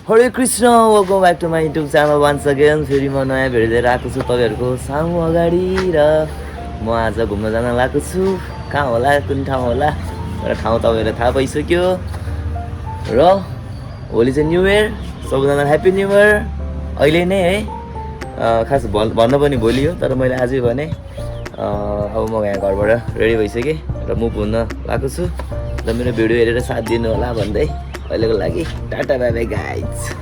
हरे Krishna welcome back to my YouTube channel once again. फेरि म नयाँ भिडियो लिएर आएको छु तपाईँहरूको सामु अगाडि। र म आज घुम्न जान लागेको छु। कहाँ होला, कुन ठाउँ होला, र ठाउँ तपाईँहरूलाई थाहा भइसक्यो। र होली चाहिँ न्यु इयर, सबैजना ह्याप्पी न्यु इयर अहिले नै है। खास भन्न पनि भोलि हो, तर मैले आजै भने। अब म यहाँ घरबाट रेडी भइसकेँ र मुभ हुन लागेको छु। र मेरो भिडियो हेरेर साथ दिनु होला भन्दै अहिलेको लागि टाटा बाई बाई गाइज।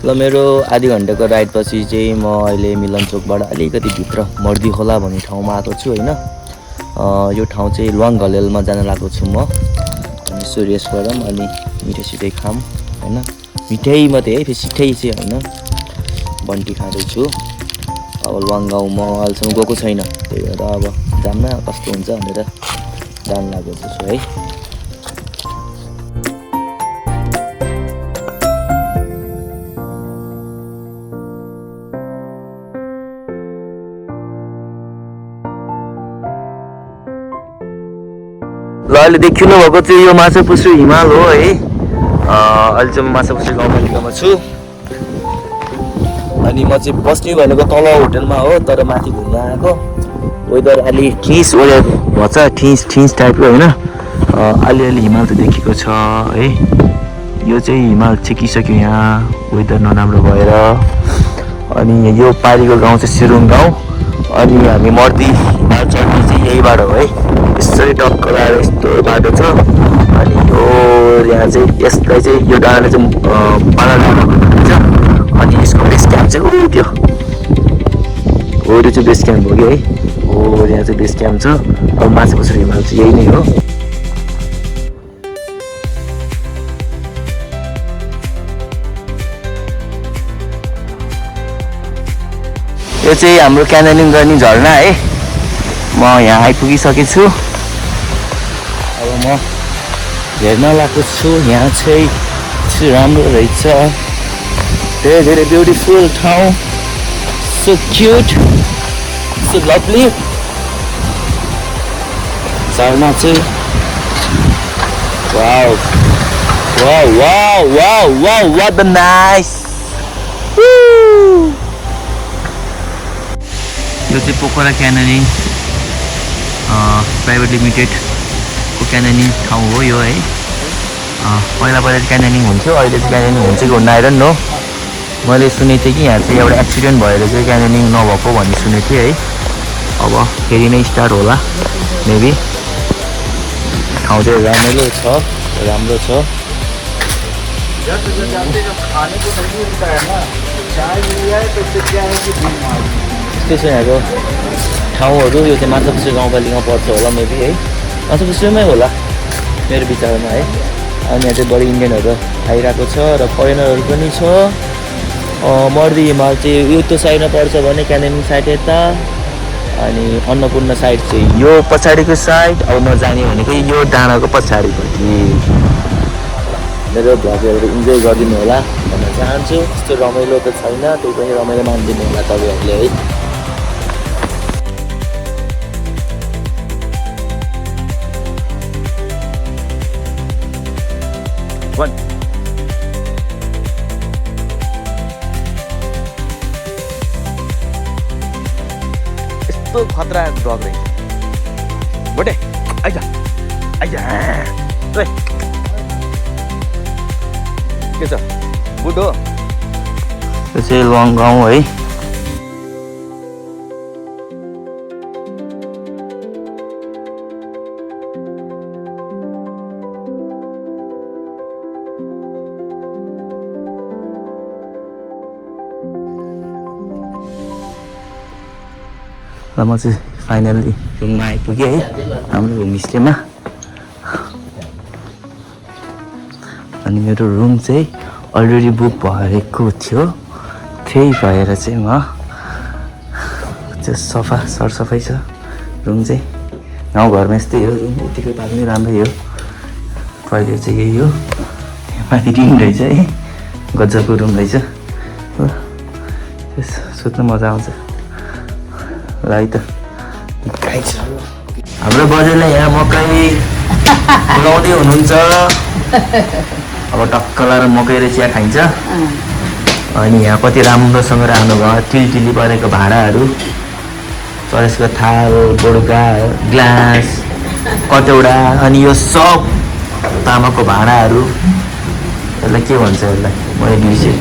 ल मेरो आधी घन्टाको राइडपछि चाहिँ म अहिले मिलन चोकबाट अलिकति भित्र मर्दी खोला भन्ने ठाउँमा आएको छु होइन। यो ठाउँ चाहिँ लुवाङ घलेलमा जान लागेको छु म। अनि यसो रेस्ट गरौँ अनि मिठाई सिठाई खाऊँ होइन। मिठाई मात्रै है, फेरि सिठाई चाहिँ होइन, बन्टी खाँदैछु। अब लुवाङ गाउँ म अहिलेसम्म गएको छैन, त्यही भएर अब जान्न कस्तो हुन्छ भनेर जान लागेको छु है। ल अहिले देखिनु भएको चाहिँ यो माछापुच्छ्रे हिमाल हो है। अहिले चाहिँ म माछापुच्छ्रे गाउँपालिकामा छु। अनि म चाहिँ बस्ने भनेको तल होटलमा हो, तर माथि घुम्न आएको। वेदर अलि ठिस भन्छ, ठिस टाइपको होइन। अलिअलि हिमाल त देखेको छ है। यो चाहिँ हिमाल छेकिसक्यो यहाँ वेदर नराम्रो भएर। अनि यो पारिको गाउँ चाहिँ सिरुङ गाउँ। अनि हामी मर्दी हिमाल चढ्ने चाहिँ यही बाटो हो है। यसरी टक्क लगाएर यस्तो बाटो छ। अनि यो यहाँ चाहिँ यसलाई चाहिँ यो डाँडाले चाहिँ पाला डाँडा भनिन्छ। अनि यसको बेस क्याम्प चाहिँ त्यो चाहिँ बेस क्याम्प हो कि है। यहाँ चाहिँ बेस क्याम्प छ। अब माछापुच्छ्रे हिमाल चाहिँ यही नै हो। यो चाहिँ हाम्रो क्यानोनिङ गर्ने झरना है। म यहाँ आइपुगिसकेको छु। अब म हेर्न लागेको छु। यहाँ चाहिँ राम्रो रहेछ, धेरै ब्युटिफुल ठाउँ, सो क्युट, सो लभली। झरना चाहिँ wow wow wow wow wow what the nice. यो चाहिँ पोखरा क्यानोनिङ प्राइभेट लिमिटेडको क्यानोनिङ ठाउँ हो यो है। पहिला क्यानोनिङ हुन्थ्यो, अहिले चाहिँ क्यानोनिङ हुन्छ कि हुन्न आइरहन्न नो। मैले सुनेको थिएँ कि यहाँ चाहिँ एउटा एक्सिडेन्ट भएर चाहिँ क्यानोनिङ नभएको भन्ने सुनेको थिएँ है। अब फेरि नै स्टार्ट होला मेबी। ठाउँ चाहिँ रमाइलो छ, राम्रो छ। यस्तै छ यहाँको ठाउँहरू। यो चाहिँ माछापुच्छ्रे गाउँपालिकामा पर्छ होला मेबी है, माछापुच्छ्रेमै होला मेरो विचारमा है। अनि यहाँ चाहिँ बढी इन्डियनहरू आइरहेको छ र फरेनरहरू पनि छ। मर्दी हिमाल चाहिँ यो त्यो साइडमा पर्छ भने क्यानोनिङ साइड यता, अनि अन्नपूर्ण साइड चाहिँ यो पछाडिको साइड। अब म जाने भनेको यो डाँडाको पछाडिपट्टि। मेरो भ्लगहरू इन्जोय गरिदिनु होला भन्न चाहन्छु। त्यस्तो रमाइलो त छैन, त्यही पनि रमाइलो मानिदिनु होला तपाईँहरूले है। यस्तो खतरा भ्लग रहेछ। बोटे आइज आइज के छ गुड हो यो चाहिँ लङ गाउँ है र म चाहिँ फाइनल्ली रुममा आइपुगेँ है हाम्रो होमस्टेमा अनि मेरो रुम चाहिँ अलरेडी बुक भएको थियो त्यही भएर चाहिँ म चाहिँ सफा सरसफाइ छ रुम चाहिँ गाउँघरमा यस्तै हो रुम यतिकै पाए पनि राम्रै हो टोइलेट चाहिँ यही हो माथि टिन रहेछ है गजबको रुम रहेछ हो सुत्न मजा आउँछ ल है त हाम्रो बजेले यहाँ मकै फुलाउँदै हुनुहुन्छ अब टक्क लगाएर मकै र चिया खाइन्छ अनि यहाँ कति राम्रोसँग राख्नु भयो टिलटिली परेको भाँडाहरू चरसको थाल बडुका ग्लास कटौडा अनि यो सब तामाको भाँडाहरू यसलाई के भन्छ यसलाई मैले बिर्सेँ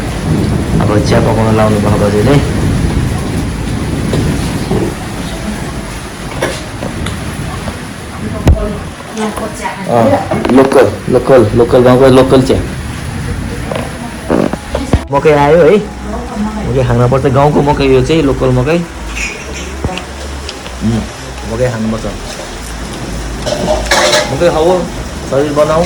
अब चिया पकाउन लाउनु भयो बजेले लोकल गाउँको लोकल चिया मकै आयो है मकै खानुपर्छ गाउँको मकै यो चाहिँ लोकल मकै मकै खानुपर्छ मकै खाऊ शरीर बनाऊ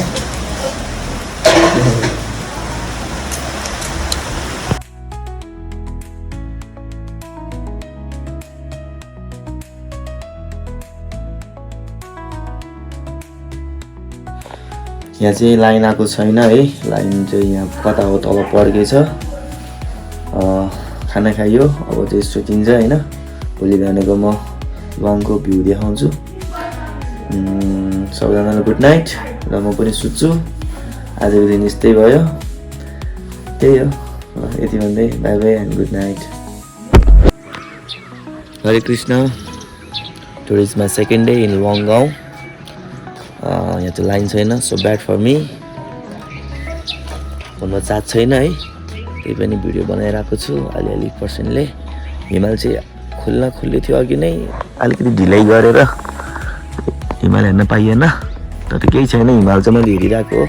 यहाँ चाहिँ लाइन आएको छैन है लाइन चाहिँ यहाँ कता हो तल पड्केछ खाना खाइयो अब चाहिँ सुतिन्छ होइन भोलि बिहानको म गाउँको भ्यू देखाउँछु सबैजनालाई गुड नाइट र म पनि सुत्छु आजको दिन यस्तै भयो त्यही हो यति भन्दै bye bye and good night Hare Krishna today is my second day in लङ गाउँ यहाँ चाहिँ लाइन छैन सो ब्याड फर मी फोनमा चार्ज छैन है त्यही पनि भिडियो बनाइरहेको छु अलिअलि पर्सेन्टले हिमाल चाहिँ खुल्दै थियो अघि नै अलिकति ढिलै गरेर हिमाल हेर्न पाइएन तर केही छैन हिमाल चाहिँ मैले हेरिरहेको हो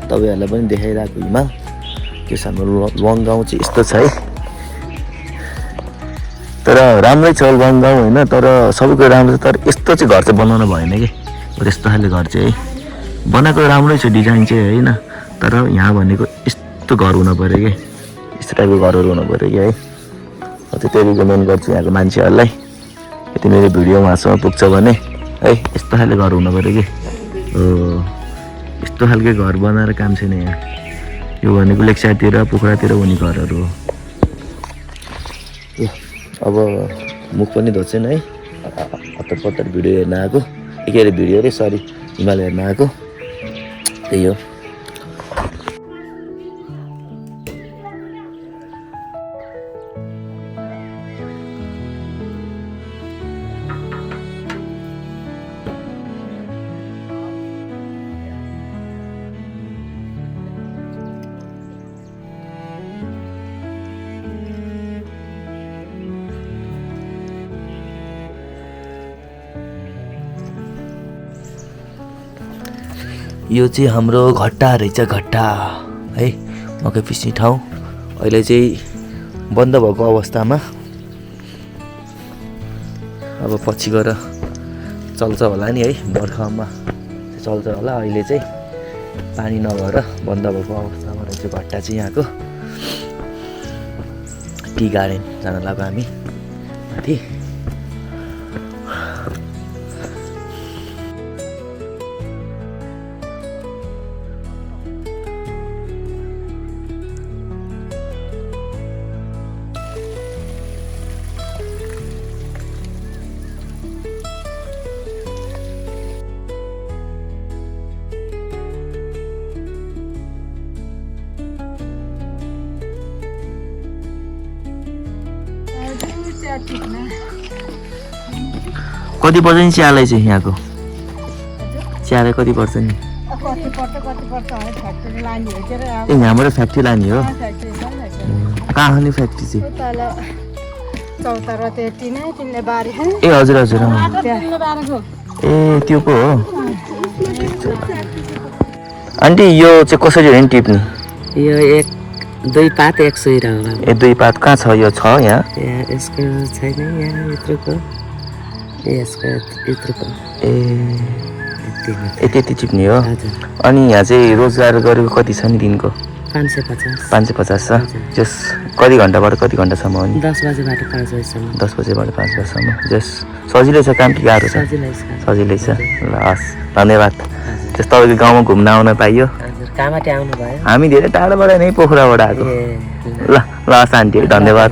तपाईँहरूलाई पनि देखाइरहेको हिमाल त्यस हाम्रो लङ गाउँ चाहिँ यस्तो छ है तर राम्रै छ लङ गाउँ होइन तर सबैको राम्रो छ तर यस्तो चाहिँ घर चाहिँ बनाउनु भएन कि यस्तो खाले घर चाहिँ है बनाएको राम्रै छ डिजाइन चाहिँ होइन तर यहाँ भनेको यस्तो घर हुनु पऱ्यो कि यस्तो टाइपको घरहरू हुनु पऱ्यो कि है म चाहिँ त्यही रिकमेन्ड गर्छु यहाँको मान्छेहरूलाई यति मेरो भिडियो उहाँसँग पुग्छ भने है यस्तो खाले घर हुनु पऱ्यो कि यस्तो खालको घर बनाएर काम छैन यहाँ यो भनेको लेकसाइडतिर पोखरातिर हुने घरहरू हो अब मुख पनि धोज्छन् है हतार पत्तर भिडियो हेर्न आएको के अरे भिडियो अरे सरी हिमाल हेर्न आएको त्यही हो यो चाहिँ हाम्रो घट्टा रहेछ घट्टा है मकै पिस्ने ठाउँ अहिले चाहिँ बन्द भएको अवस्थामा अब पछि गएर चल्छ होला नि है बर्खामा चल्छ होला अहिले चाहिँ पानी नभएर बन्द भएको अवस्थामा रहेछ घट्टा चाहिँ यहाँको टी गार्डन जान लाग्यो हामी माथि कति पर्छ नि चियालाई चाहिँ यहाँको चियालाई कति पर्छ नि ए यहाँबाट फ्याक्ट्री लाने हो कहाँ खाने फ्याक्ट्री चाहिँ ए हजुर हजुर ए त्यो पो हो आन्टी यो चाहिँ कसरी हो नि टिप्ने यो 2 पात 100 रहा ए 2 पात कहाँ छ यो छ यहाँ यसको छैन यहाँ यत्रोको यसको यत्रोको ए त्यति टिप्ने हो अनि यहाँ चाहिँ रोजगार गरेको कति छ नि दिनको 550 छ जस कति घन्टाबाट कति घन्टासम्म हो नि 10 बजेबाट 5 बजेसम्म 10 बजेबाट 5 बजेसम्म जस सजिलै छ काम कि गाह्रो छ सजिलै छ ल हस् धन्यवाद जस तपाईँको गाउँमा घुम्न आउन पाइयो कहाँबाट आउनु भयो हामी धेरै टाढाबाट नै पोखराबाट आएको ल ल शान्ति धन्यवाद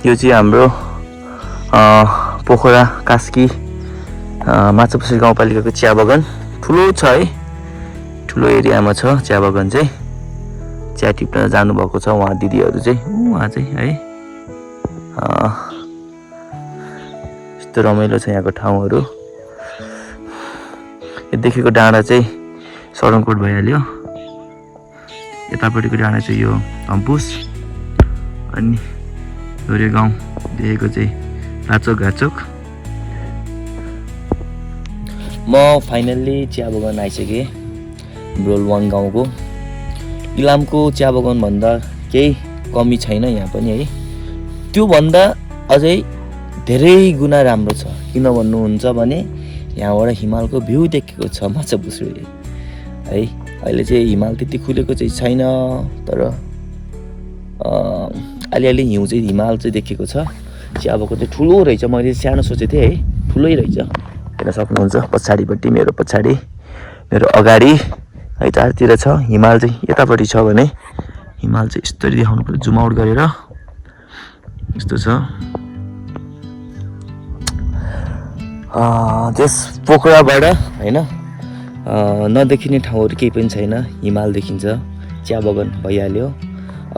यो चाहिँ हाम्रो पोखरा कास्की माछापुछ्रे गाउँपालिकाको चिया बगान ठुलो छ है ठुलो एरियामा छ चिया बगान चाहिँ चिया टिप्न जानुभएको छ उहाँ दिदीहरू चाहिँ उहाँ चाहिँ है यस्तो रमाइलो छ यहाँको ठाउँहरू यदेखिको डाँडा चाहिँ सडनकोट भइहाल्यो यतापट्टिको डाँडा चाहिँ यो हम्पुस अनि धोरे गाउँ देखेको चाहिँ राचोक घाचोक म फाइनल्ली चिया बगान आइसकेँ ब्रोलवाङ गाउँको इलामको चिया बगानभन्दा केही कमी छैन यहाँ पनि है त्योभन्दा अझै धेरै गुणा राम्रो छ किन भन्नुहुन्छ भने यहाँबाट हिमालको भ्यू देखेको छ माछापुछ्रे है अहिले चाहिँ हिमाल त्यति खुलेको चाहिँ छैन तर अलिअलि हिउँ चाहिँ हिमाल चाहिँ देखेको छ चियाबको चाहिँ ठुलो रहेछ मैले सानो सोचेको थिएँ है ठुलै रहेछ हेर्न सक्नुहुन्छ पछाडिपट्टि मेरो पछाडि मेरो अगाडि है चारतिर छ हिमाल चाहिँ यतापट्टि छ भने हिमाल चाहिँ यस्तरी देखाउनु पर्यो जुम आउट गरेर यस्तो छ त्यस पोखराबाट होइन नदेखिने ठाउँहरू केही पनि छैन हिमाल देखिन्छ चिया बगान भइहाल्यो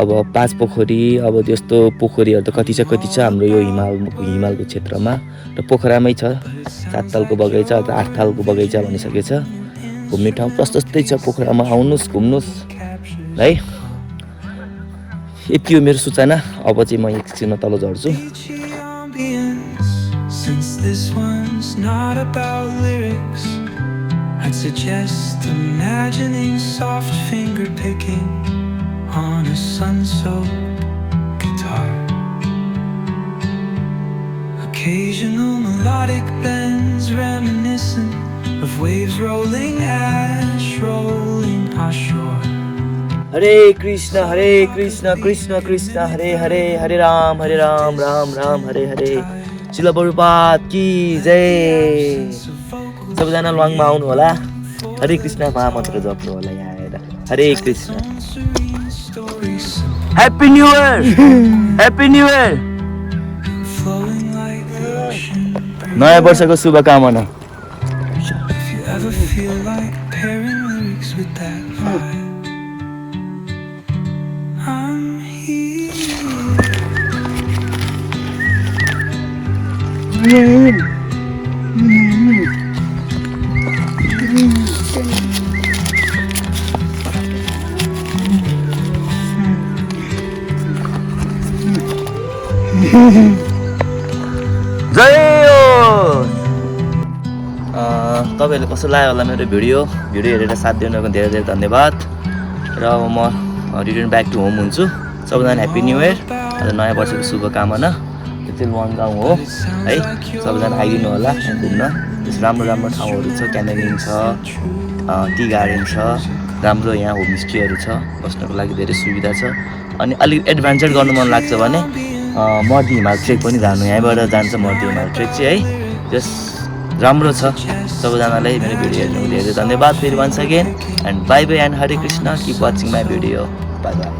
अब 5 पोखरी अब त्यस्तो पोखरीहरू त कति छ हाम्रो यो हिमालको क्षेत्रमा र पोखरामै छ 7 तालको बगैँचा अथवा 8 तालको बगैँचा भनिसकेछ घुम्ने ठाउँ प्रशस्तै छ पोखरामा आउनुहोस् घुम्नुहोस् है यति हो मेरो सूचना अब चाहिँ म एकछिन तल झर्छु I'd suggest imagining soft finger picking on a sun-soaked guitar. Occasional melodic bends reminiscent of waves rolling ash, rolling ashore. Hare Krishna, Krishna Krishna, Hare Hare, Hare Ram, Ram Ram, Hare Hare. Srila Prabhupada ki jai. सबैजना लङमा आउनु होला हरे कृष्ण महामन्त्र जप्नु होला यहाँ आएर हरे Krishna happy new year नयाँ वर्षको शुभकामना जय हो तपाईहरुले कस्तो लाग्यो होला मेरो भिडियो हेरेर साथ दिनुको धेरै धेरै धन्यवाद र म रिटर्न ब्याक टु होम हुन्छु सबैजना ह्यापी न्यू इयर आज नयाँ वर्षको शुभकामना यो चाहिँ लङ गाउँ हो है सबैजना आइदिनु होला घुम्न त्यस राम्रो ठाउँहरू छ क्यानोनिङ छ टी गार्डन छ राम्रो यहाँ होमस्टेहरू छ बस्नको लागि धेरै सुविधा छ अनि अलिक एडभेन्चर गर्नु मन लाग्छ भने मर्दी हिमाल ट्रेक पनि जानु यहाँबाट जान्छ मर्दी हिमाल ट्रेक चाहिँ है त्यस राम्रो छ सबैजनालाई मेरो भिडियो हेर्नु धेरै धन्यवाद फेरि once again and bye bye and Hare Krishna keep watching my video bye by